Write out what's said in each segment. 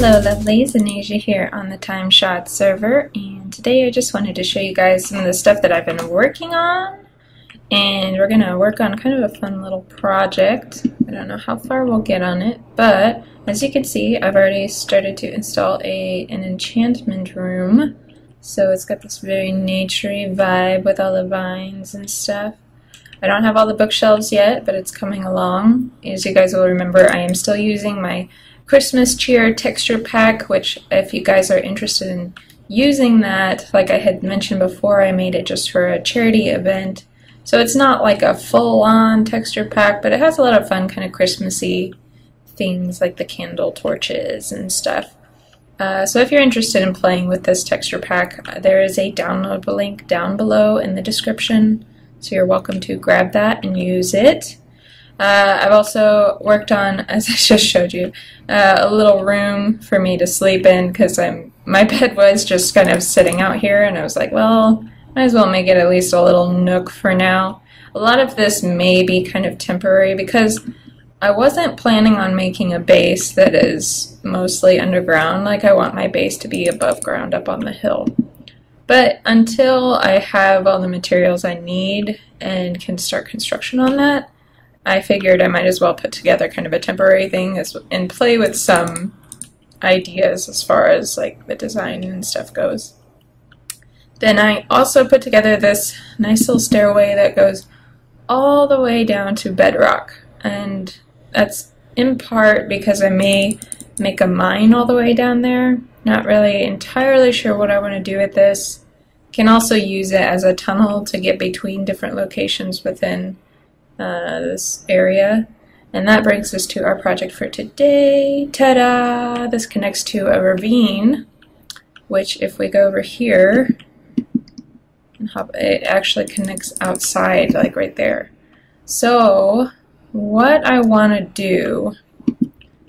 Hello lovelies, Anasia here on the TimeShot server, and today I just wanted to show you guys some of the stuff that I've been working on, and we're going to work on kind of a fun little project. I don't know how far we'll get on it, but as you can see I've already started to install an enchantment room, so it's got this very naturey vibe with all the vines and stuff. I don't have all the bookshelves yet, but it's coming along. As you guys will remember, I am still using my Christmas cheer texture pack, which if you guys are interested in using that, like I had mentioned before, I made it just for a charity event. So it's not like a full-on texture pack, but it has a lot of fun kind of Christmassy things like the candle torches and stuff. So if you're interested in playing with this texture pack, there is a download link down below in the description. So you're welcome to grab that and use it. I've also worked on, as I just showed you, a little room for me to sleep in because my bed was just kind of sitting out here, and I was like, well, might as well make it at least a little nook for now. A lot of this may be kind of temporary because I wasn't planning on making a base that is mostly underground. Like, I want my base to be above ground up on the hill. But until I have all the materials I need and can start construction on that, I figured I might as well put together kind of a temporary thing and play with some ideas as far as like the design and stuff goes. Then I also put together this nice little stairway that goes all the way down to bedrock, and that's in part because I may make a mine all the way down there. Not really entirely sure what I want to do with this. Can also use it as a tunnel to get between different locations within this area. And that brings us to our project for today. Ta-da! This connects to a ravine, which if we go over here and hop, it actually connects outside, like right there. So what I want to do,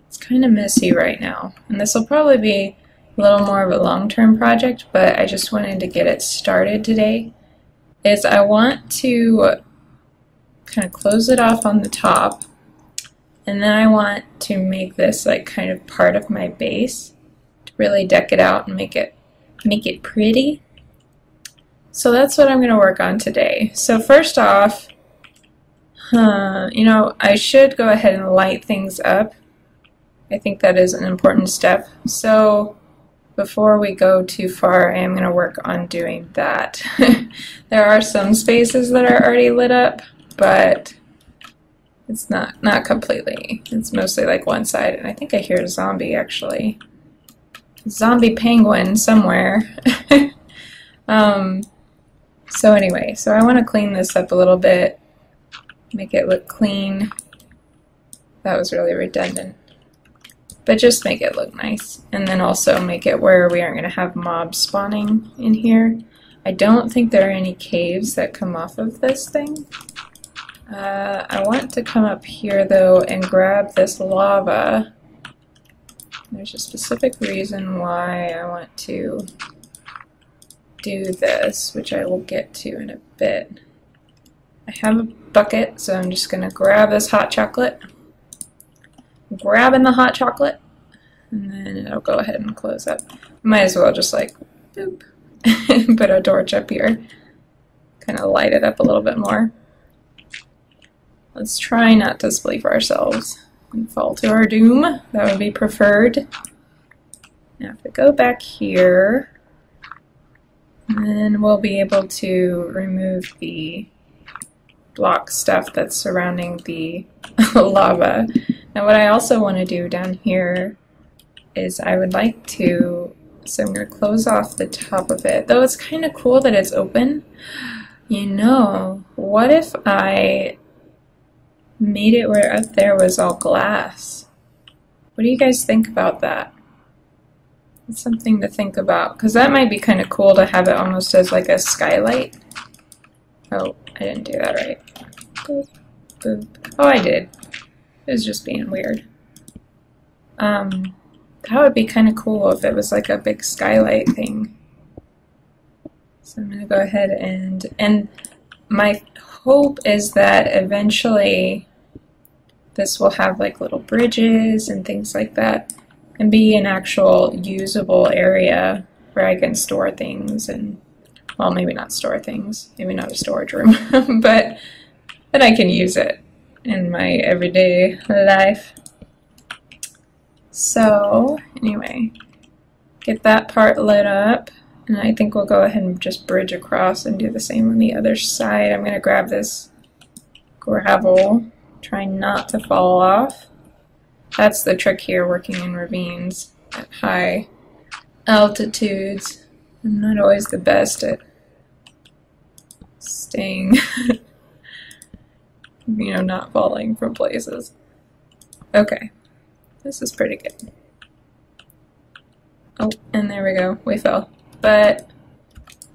it's kind of messy right now, and this will probably be a little more of a long-term project, but I just wanted to get it started today, is I want to kind of close it off on the top, and then I want to make this like kind of part of my base to really deck it out and make it pretty. So that's what I'm going to work on today. So first off, you know, I should go ahead and light things up. I think that is an important step. So before we go too far, I am going to work on doing that. There are some spaces that are already lit up, but it's not completely. It's mostly like one side, and I think I hear a zombie actually. Zombie penguin somewhere. So anyway, so I want to clean this up a little bit, make it look clean. That was really redundant. But just make it look nice, and then also make it where we aren't going to have mobs spawning in here. I don't think there are any caves that come off of this thing. I want to come up here though and grab this lava. There's a specific reason why I want to do this, which I will get to in a bit. I have a bucket, so I'm just going to grab this hot chocolate. Grabbing the hot chocolate, and then it'll go ahead and close up. Might as well just like boop, put a torch up here, kind of light it up a little bit more. Let's try not to spleef ourselves and fall to our doom. That would be preferred. Now if we go back here, then we'll be able to remove the block stuff that's surrounding the lava. Now what I also want to do down here is I would like to, so I'm going to close off the top of it, though it's kind of cool that it's open. You know, what if I made it where up there was all glass? What do you guys think about that? It's something to think about, because that might be kind of cool to have it almost as like a skylight. Oh, I didn't do that right. Boop, boop. Oh, I did. It was just being weird. That would be kind of cool if it was like a big skylight thing. So I'm going to go ahead and my hope is that eventually this will have like little bridges and things like that and be an actual usable area where I can store things and, well, maybe not store things, maybe not a storage room, but that I can use it in my everyday life. So anyway, get that part lit up, and I think we'll go ahead and just bridge across and do the same on the other side. I'm going to grab this gravel, try not to fall off. That's the trick here, working in ravines at high altitudes. I'm not always the best at staying, you know, not falling from places. Okay, this is pretty good. Oh, and there we go, we fell. But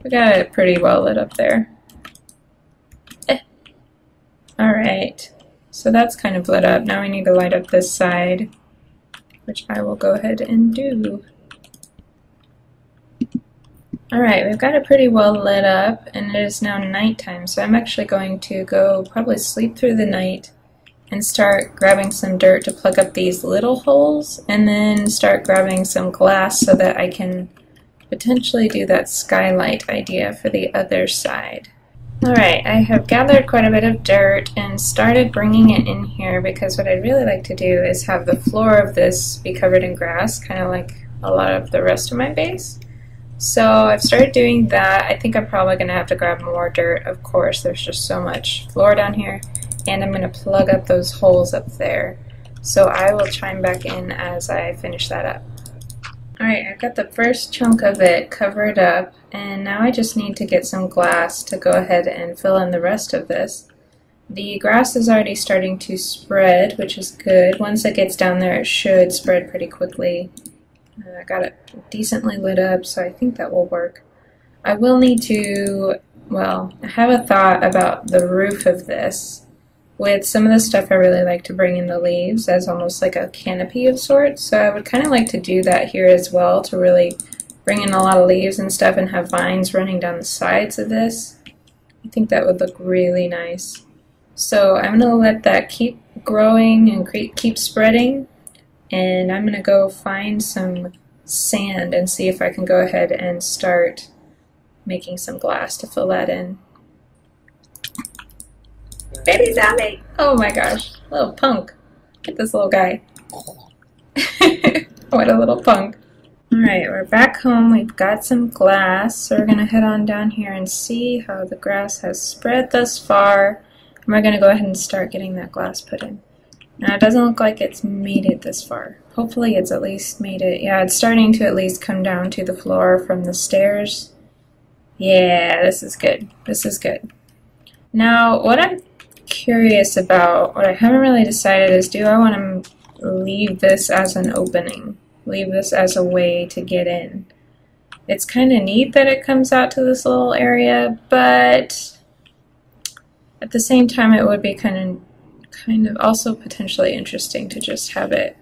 we got it pretty well lit up there. Alright, so that's kind of lit up. Now we need to light up this side, which I will go ahead and do. Alright, we've got it pretty well lit up, and it is now nighttime, so I'm actually going to go probably sleep through the night and start grabbing some dirt to plug up these little holes, and then start grabbing some glass so that I can potentially do that skylight idea for the other side. Alright, I have gathered quite a bit of dirt and started bringing it in here because what I'd really like to do is have the floor of this be covered in grass, kind of like a lot of the rest of my base. So I've started doing that. I think I'm probably going to have to grab more dirt, of course. There's just so much floor down here. And I'm going to plug up those holes up there. So I will chime back in as I finish that up. Alright, I've got the first chunk of it covered up, and now I just need to get some glass to go ahead and fill in the rest of this. The grass is already starting to spread, which is good. Once it gets down there, it should spread pretty quickly. I got it decently lit up, so I think that will work. I will need to, well, I have a thought about the roof of this. With some of the stuff I really like to bring in the leaves as almost like a canopy of sorts, so I would kind of like to do that here as well, to really bring in a lot of leaves and stuff and have vines running down the sides of this. I think that would look really nice. So I'm going to let that keep growing and keep spreading, and I'm going to go find some sand and see if I can go ahead and start making some glass to fill that in. Baby zombie! Oh my gosh, little punk. Look at this little guy. What a little punk. Alright, we're back home. We've got some glass, so we're going to head on down here and see how the grass has spread thus far. And we're going to go ahead and start getting that glass put in. Now, it doesn't look like it's made it this far. Hopefully it's at least made it. Yeah, it's starting to at least come down to the floor from the stairs. Yeah, this is good. This is good. Now, what I'm curious about, what I haven't really decided is, do I want to leave this as an opening? Leave this as a way to get in? It's kind of neat that it comes out to this little area, but at the same time it would be kind of also potentially interesting to just have it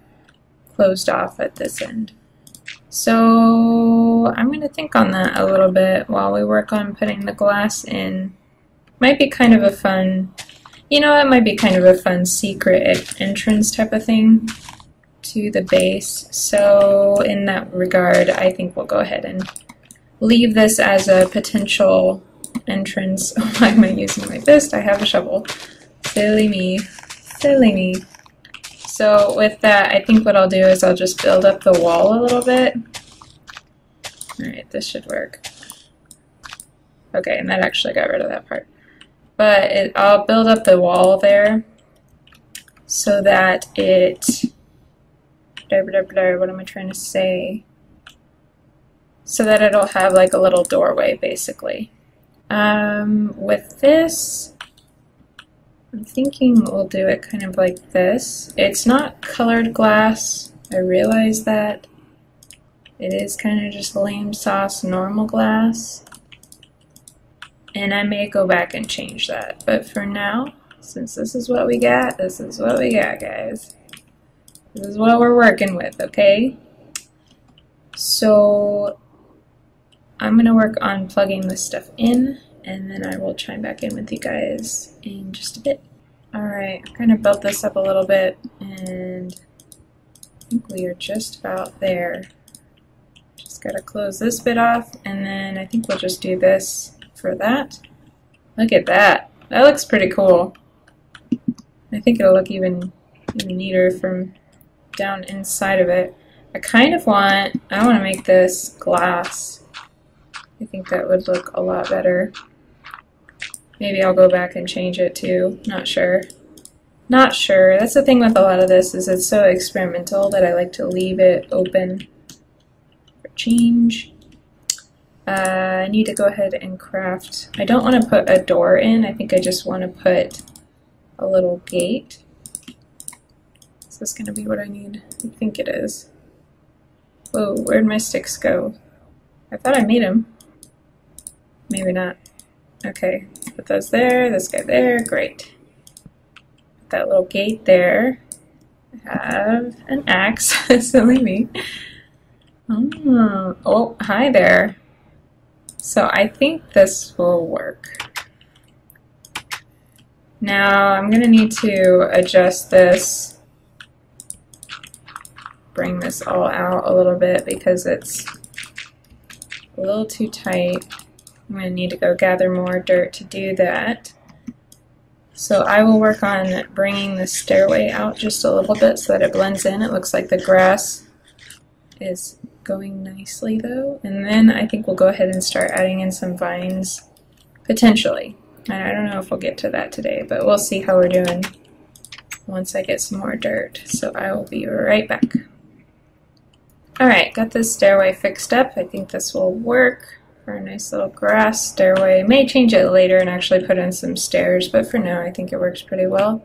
closed off at this end. So I'm going to think on that a little bit while we work on putting the glass in. Might be kind of a fun, you know, it might be kind of a fun secret entrance type of thing to the base. So in that regard, I think we'll go ahead and leave this as a potential entrance. Oh, why am I using my fist? I have a shovel. Silly me. Silly me. So with that, I think what I'll do is I'll just build up the wall a little bit. Alright, this should work. Okay, and that actually got rid of that part. But I'll build up the wall there so that it... what am I trying to say? So that it'll have like a little doorway, basically. With this, I'm thinking we'll do it kind of like this. It's not colored glass, I realize that. It is kind of just lame sauce normal glass. And I may go back and change that. But for now, since this is what we got, this is what we got, guys. This is what we're working with, okay? So I'm going to work on plugging this stuff in, and then I will chime back in with you guys in just a bit. Alright, I'm going to build this up a little bit and think we are just about there. Just gotta close this bit off, and then I think we'll just do this for that. Look at that. That looks pretty cool. I think it'll look even neater from down inside of it. I want to make this glass. I think that would look a lot better. Maybe I'll go back and change it too. Not sure. Not sure. That's the thing with a lot of this, is it's so experimental that I like to leave it open for change. I need to go ahead and craft. I don't want to put a door in. I think I just want to put a little gate. Is this going to be what I need? I think it is. Whoa, where'd my sticks go? I thought I made them. Maybe not. Okay, put those there, this guy there, great. Put that little gate there. I have an axe, silly me. Oh, hi there. So I think this will work. Now I'm going to need to adjust this, bring this all out a little bit because it's a little too tight. I'm going to need to go gather more dirt to do that. So I will work on bringing the stairway out just a little bit so that it blends in. It looks like the grass is going nicely though. And then I think we'll go ahead and start adding in some vines, potentially. And I don't know if we'll get to that today, but we'll see how we're doing once I get some more dirt. So I will be right back. Alright, got this stairway fixed up. I think this will work. A nice little grass stairway. May change it later and actually put in some stairs, but for now I think it works pretty well.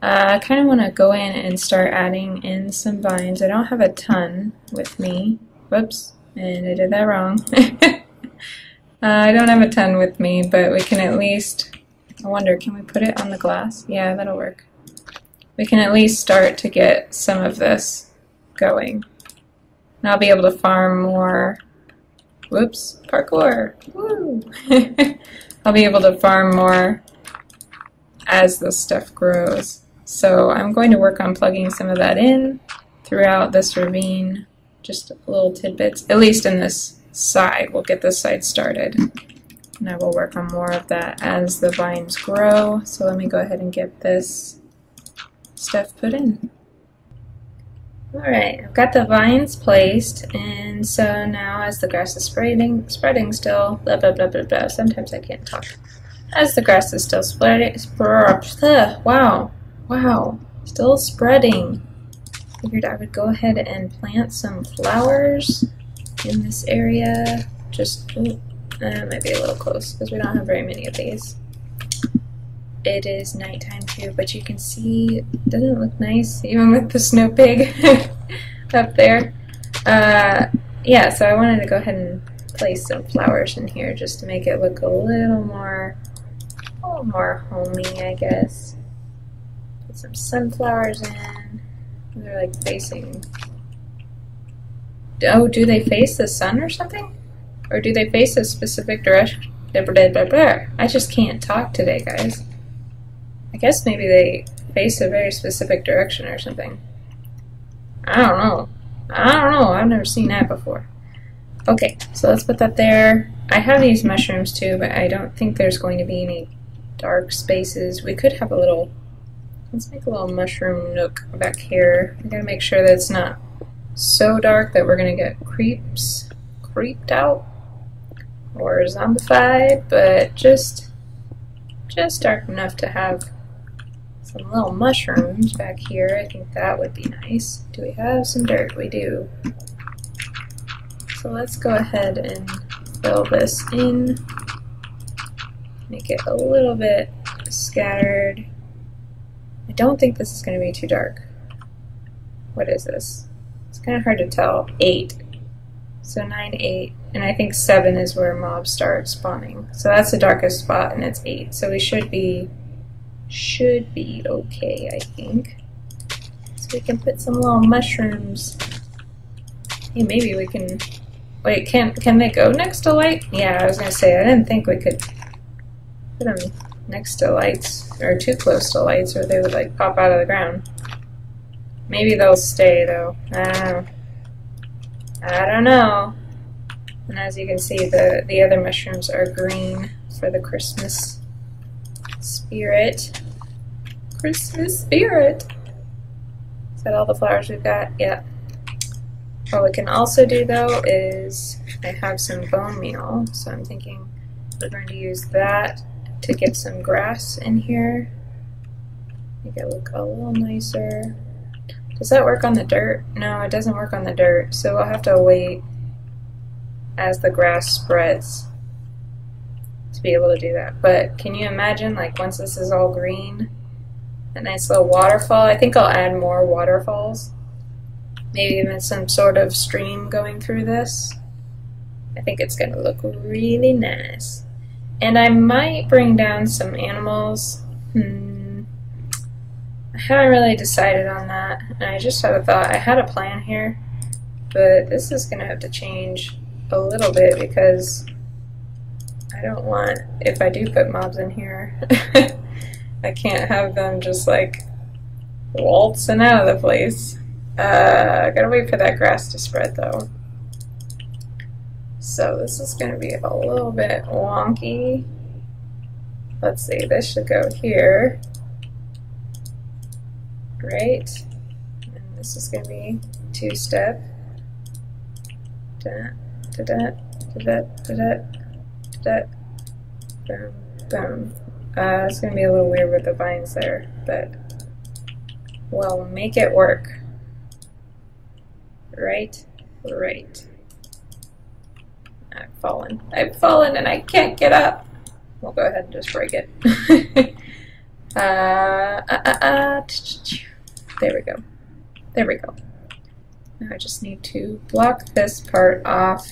I kind of want to go in and start adding in some vines. I don't have a ton with me. Whoops, and I did that wrong. I don't have a ton with me, but we can at least, I wonder, can we put it on the glass? Yeah, that'll work. We can at least start to get some of this going. And I'll be able to farm more. Whoops, parkour! Woo! I'll be able to farm more as this stuff grows. So I'm going to work on plugging some of that in throughout this ravine, just little tidbits, at least in this side. We'll get this side started. And I will work on more of that as the vines grow. So let me go ahead and get this stuff put in. Alright, I've got the vines placed, and so now as the grass is spreading still, blah blah blah blah blah, sometimes I can't talk. As the grass is still spreading, wow, still spreading. Figured I would go ahead and plant some flowers in this area. Just, that might be a little close, because we don't have very many of these. It is nighttime too, but you can see, doesn't it look nice, even with the snow pig up there? Yeah, so I wanted to go ahead and place some flowers in here just to make it look a little more homey, I guess. Put some sunflowers in. They're like facing, oh, do they face the sun or something? Or do they face a specific direction? I just can't talk today, guys. I guess maybe they face a very specific direction or something. I don't know. I've never seen that before. Okay, so let's put that there. I have these mushrooms too, but I don't think there's going to be any dark spaces. We could have a little, let's make a little mushroom nook back here. I gotta make sure that it's not so dark that we're gonna get creeped out or zombified, but just dark enough to have some little mushrooms back here. I think that would be nice. Do we have some dirt? We do. So let's go ahead and fill this in. Make it a little bit scattered. I don't think this is going to be too dark. What is this? It's kind of hard to tell. 8. So 9, 8. And I think 7 is where mobs start spawning. So that's the darkest spot, and it's 8. So we should be okay, I think. So we can put some little mushrooms. Hey, maybe we can. Wait, can they go next to light? Yeah, I was gonna say I didn't think we could put them next to lights or too close to lights, or they would like pop out of the ground. Maybe they'll stay though. I don't know. I don't know. And as you can see, the other mushrooms are green for the Christmas spirit. Christmas spirit! Is that all the flowers we've got? Yeah. What we can also do though is I have some bone meal, so I'm thinking we're going to use that to get some grass in here. Make it look a little nicer. Does that work on the dirt? No, it doesn't work on the dirt, so we'll have to wait as the grass spreads to be able to do that. But can you imagine, like, once this is all green, a nice little waterfall? I think I'll add more waterfalls. Maybe even some sort of stream going through this. I think it's going to look really nice. And I might bring down some animals. I haven't really decided on that. And I just had a thought. I had a plan here, but this is going to have to change a little bit because I don't want, if I do put mobs in here, I can't have them just like waltzing out of the place. I gotta wait for that grass to spread though. So this is gonna be a little bit wonky. Let's see, this should go here. Right? And this is gonna be two-step. Da, da, da, da, da, da, da, boom, boom. It's gonna be a little weird with the vines there, but we'll make it work. Right? Right. I've fallen and I can't get up. We'll go ahead and just break it. There we go. There we go. Now I just need to block this part off.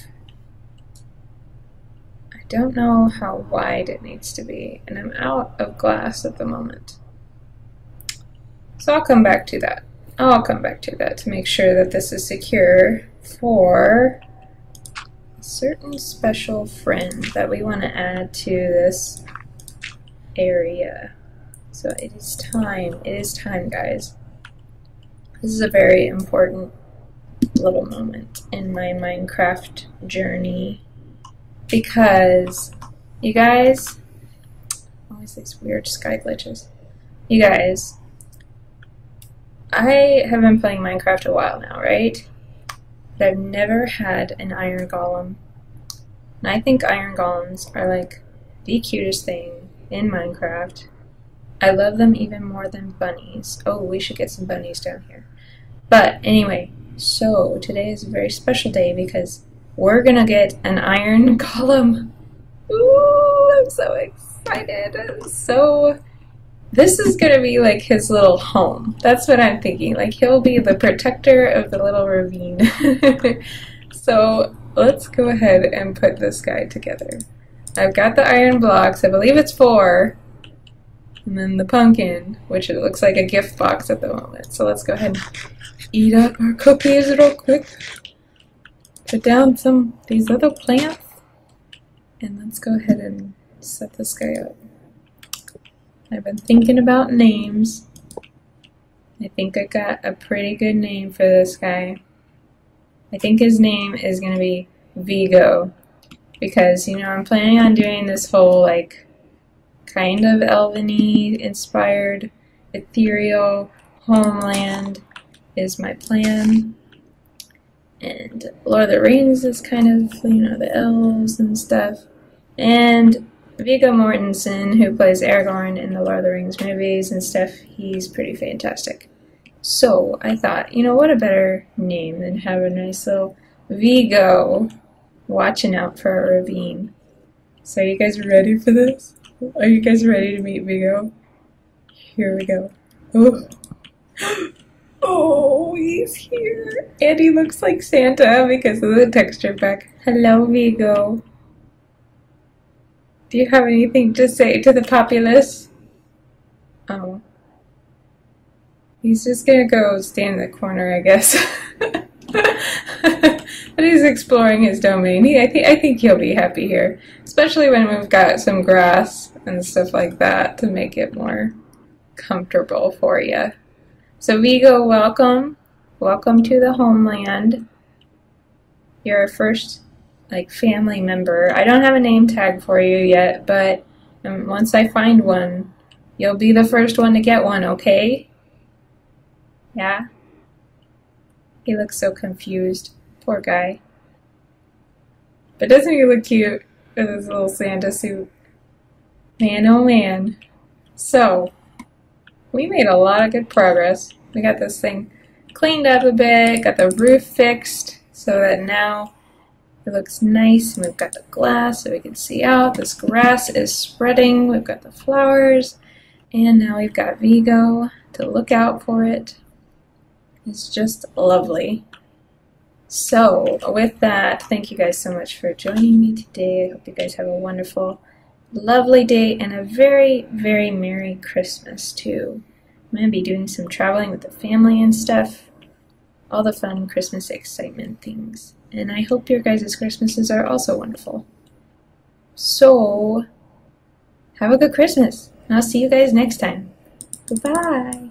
I don't know how wide it needs to be, and I'm out of glass at the moment. So I'll come back to that. I'll come back to that to make sure that this is secure for a certain special friend that we want to add to this area. So it is time, guys. This is a very important little moment in my Minecraft journey because, you guys, always these weird sky glitches. You guys, I have been playing Minecraft a while now, right? But I've never had an iron golem. And I think iron golems are like the cutest thing in Minecraft. I love them even more than bunnies. Oh, we should get some bunnies down here. But anyway, so today is a very special day because we're gonna get an iron golem. Ooh, I'm so excited. This is gonna be like his little home. That's what I'm thinking. Like, he'll be the protector of the little ravine. So let's go ahead and put this guy together. I've got the iron blocks. I believe it's 4. And then the pumpkin, which it looks like a gift box at the moment. So let's go ahead and eat up our cookies real quick. Put down these other plants. And let's go ahead and set this guy up. I've been thinking about names. I think I got a pretty good name for this guy. I think his name is going to be Viggo. Because, you know, I'm planning on doing this whole, like, kind of elven-y inspired ethereal homeland is my plan. And Lord of the Rings is kind of, you know, the elves and stuff. And Viggo Mortensen, who plays Aragorn in the Lord of the Rings movies and stuff, he's pretty fantastic. So I thought, you know, what a better name than have a nice little Viggo watching out for a ravine. So are you guys ready for this? Are you guys ready to meet Viggo? Here we go. Oh. Oh, he's here. And he looks like Santa because of the texture pack. Hello, Viggo. Do you have anything to say to the populace? Oh. He's just gonna go stand in the corner, I guess. But he's exploring his domain. I think he'll be happy here. Especially when we've got some grass and stuff like that to make it more comfortable for you. So Viggo, welcome. Welcome to the homeland. You're our first family member. I don't have a name tag for you yet, but once I find one, you'll be the first one to get one, okay? Yeah? He looks so confused. Poor guy. But doesn't he look cute with his little Santa suit? Man, oh man. So, we made a lot of good progress. We got this thing cleaned up a bit, got the roof fixed so that now it looks nice, and we've got the glass so we can see out. This grass is spreading. We've got the flowers, and now we've got Viggo to look out for it. It's just lovely. So, with that, thank you guys so much for joining me today. I hope you guys have a wonderful, lovely day, and a very, very Merry Christmas, too. I'm going to be doing some traveling with the family and stuff. All the fun Christmas excitement things. And I hope your guys' Christmases are also wonderful. So, have a good Christmas. And I'll see you guys next time. Goodbye.